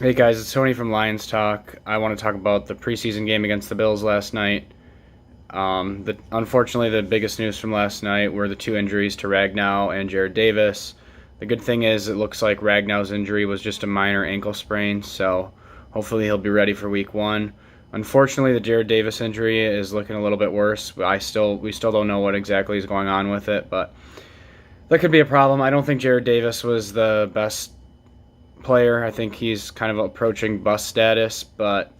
Hey guys, it's Tony from Lions Talk. I want to talk about the preseason game against the Bills last night. Unfortunately, the biggest news from last night were the two injuries to Ragnow and Jarrad Davis. The good thing is it looks like Ragnow's injury was just a minor ankle sprain, so hopefully he'll be ready for week one. Unfortunately, the Jarrad Davis injury is looking a little bit worse. We still don't know what exactly is going on with it, but that could be a problem. I don't think Jarrad Davis was the best player. I think he's kind of approaching bust status, but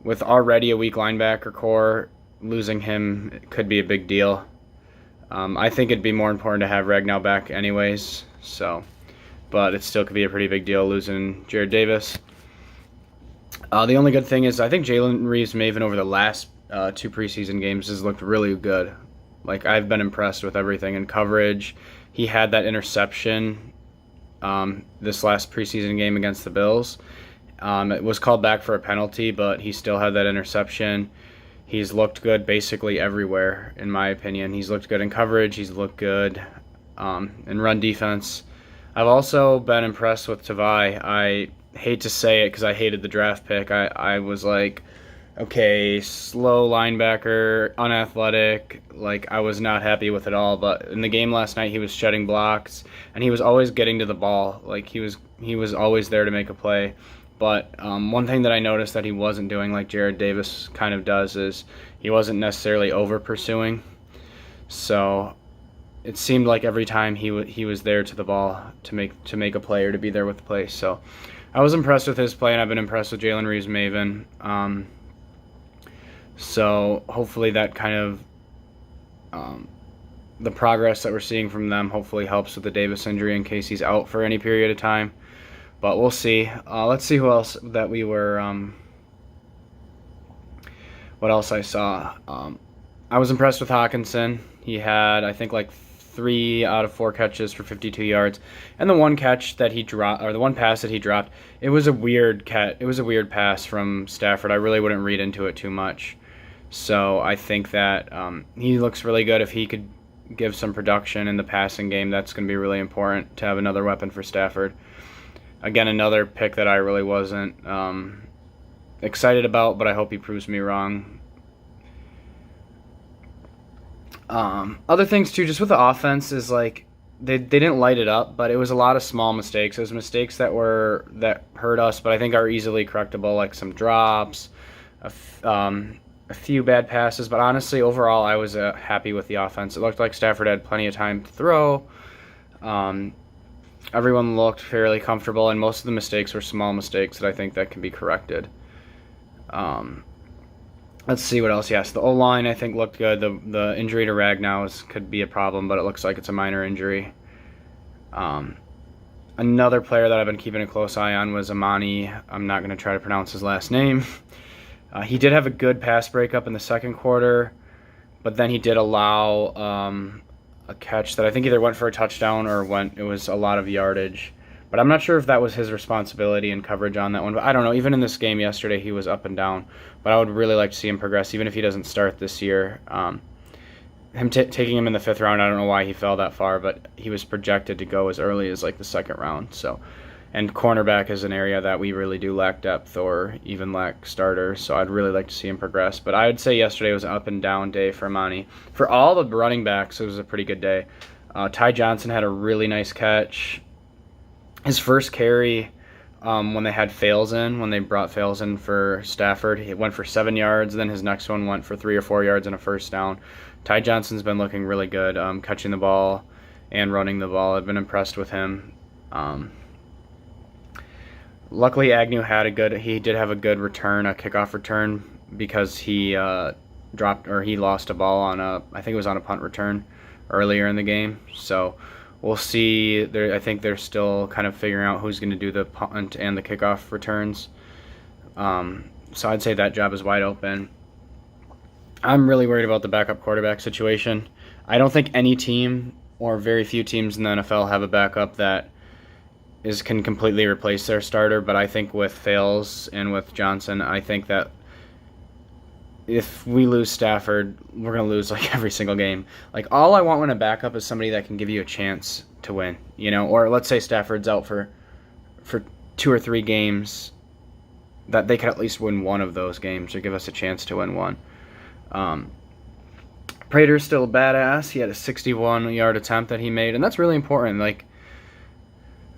with already a weak linebacker core, losing him could be a big deal. I think it'd be more important to have Ragnow back anyways, but it still could be a pretty big deal losing Jarrad Davis. The only good thing is I think Jalen Reagor over the last two preseason games has looked really good. Like, I've been impressed with everything in coverage. He had that interception this last preseason game against the Bills. It was called back for a penalty, but he still had that interception. He's looked good basically everywhere, in my opinion. He's looked good in coverage. He's looked good in run defense. I've also been impressed with Tavai. I hate to say it because I hated the draft pick. I was like, okay, slow linebacker, unathletic. Like, I was not happy with it all. But in the game last night, he was shedding blocks, and he was always getting to the ball. Like, he was always there to make a play. But one thing that I noticed that he wasn't doing, like Jarrad Davis kind of does, is he wasn't necessarily over pursuing. So it seemed like every time he was there to the ball to make a play or to be there with the play. So I was impressed with his play, and I've been impressed with Jalen Reagor. So hopefully that kind of the progress that we're seeing from them hopefully helps with the Davis injury in case he's out for any period of time. But we'll see. Let's see who else that we were. What else I saw? I was impressed with Hawkinson. He had, I think, like 3 out of 4 catches for 52 yards, and the one catch that he dropped, or the one pass that he dropped, it was a weird It was a weird pass from Stafford. I really wouldn't read into it too much. So I think that he looks really good. If he could give some production in the passing game, that's going to be really important to have another weapon for Stafford. Again, another pick that I really wasn't excited about, but I hope he proves me wrong. Other things too, just with the offense, is like they didn't light it up, but it was a lot of small mistakes. It was mistakes that hurt us, but I think are easily correctable, like some drops, a few bad passes. But honestly, overall, I was happy with the offense. It looked like Stafford had plenty of time to throw. Everyone looked fairly comfortable, and most of the mistakes were small mistakes that I think that can be corrected. Let's see what else. Yes, the O-line I think looked good. The injury to Ragnow could be a problem, but it looks like it's a minor injury. Another player that I've been keeping a close eye on was Amani. I'm not going to try to pronounce his last name. He did have a good pass breakup in the second quarter, but then he did allow a catch that I think either went for a touchdown or it was a lot of yardage. But I'm not sure if that was his responsibility and coverage on that one. But I don't know. Even in this game yesterday, he was up and down. But I would really like to see him progress, even if he doesn't start this year. Taking him in the 5th round, I don't know why he fell that far, but he was projected to go as early as like the 2nd round. And cornerback is an area that we really do lack depth or even lack starters. So I'd really like to see him progress. But I would say yesterday was an up and down day for Amani. For all the running backs, it was a pretty good day. Ty Johnson had a really nice catch. His first carry, when they brought Fales in for Stafford, it went for 7 yards. Then his next one went for 3 or 4 yards and a first down. Ty Johnson's been looking really good, catching the ball and running the ball. I've been impressed with him. Luckily, he did have a good return, a kickoff return, because he lost a ball I think it was on a punt return earlier in the game. So we'll see. I think they're still kind of figuring out who's going to do the punt and the kickoff returns. So I'd say that job is wide open. I'm really worried about the backup quarterback situation. I don't think any team or very few teams in the NFL have a backup that can completely replace their starter, but I think with Fales and with Johnson, I think that if we lose Stafford, we're going to lose like every single game. Like, all I want when a backup is somebody that can give you a chance to win, or let's say Stafford's out for 2 or 3 games that they could at least win one of those games or give us a chance to win one. Prater's still a badass. He had a 61-yard attempt that he made, and that's really important. Like,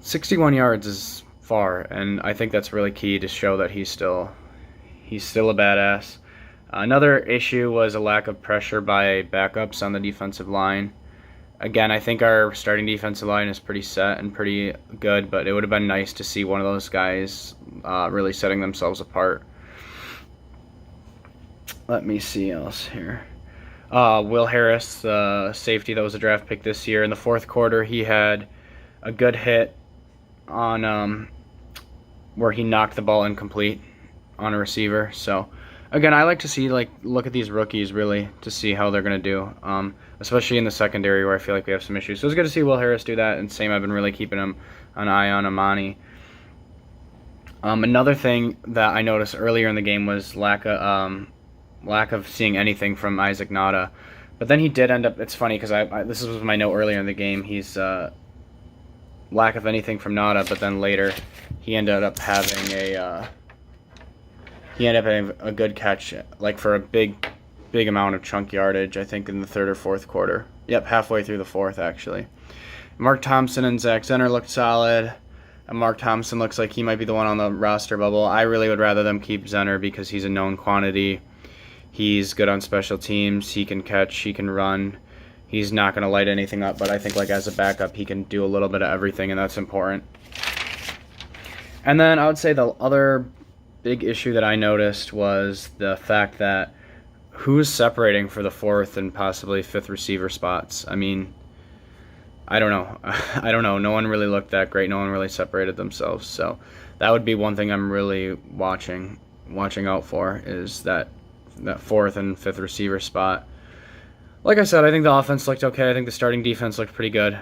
61 yards is far, and I think that's really key to show that he's still a badass. Another issue was a lack of pressure by backups on the defensive line. Again, I think our starting defensive line is pretty set and pretty good, but it would have been nice to see one of those guys really setting themselves apart. Let me see else here. Will Harris, the safety that was a draft pick this year, in the fourth quarter, he had a good hit on where he knocked the ball incomplete on a receiver. So again, I like to see, look at these rookies really to see how they're going to do, especially in the secondary where I feel like we have some issues. So it's good to see Will Harris do that, and same, I've been really keeping an eye on Amani. Another thing that I noticed earlier in the game was lack of seeing anything from Isaac Nada. But then he did end up, it's funny because this was my note earlier in the game, he's lack of anything from Nada, but then later he ended up having a good catch, like for a big amount of chunk yardage, I think in the third or fourth quarter. Yep, halfway through the fourth actually. Mark Thompson and Zach Zenner looked solid. And Mark Thompson looks like he might be the one on the roster bubble. I really would rather them keep Zenner because he's a known quantity. He's good on special teams. He can catch. He can run. He's not going to light anything up, but I think as a backup, he can do a little bit of everything, and that's important. And then I would say the other big issue that I noticed was the fact that who's separating for the fourth and possibly fifth receiver spots. I mean, I don't know. I don't know. No one really looked that great. No one really separated themselves. So that would be one thing I'm really watching out for, is that fourth and fifth receiver spot. Like I said, I think the offense looked okay. I think the starting defense looked pretty good.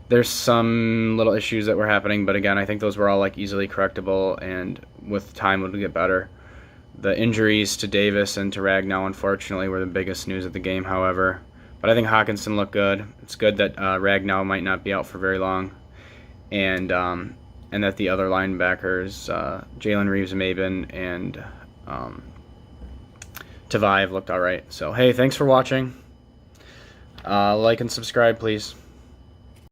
There's some little issues that were happening, but again, I think those were all easily correctable, and with time would get better. The injuries to Davis and to Ragnow, unfortunately, were the biggest news of the game, however. But I think Hawkinson looked good. It's good that Ragnow might not be out for very long, and that the other linebackers, Jalen Reagor and Tavayev, looked all right. So hey, thanks for watching. Like and subscribe, please.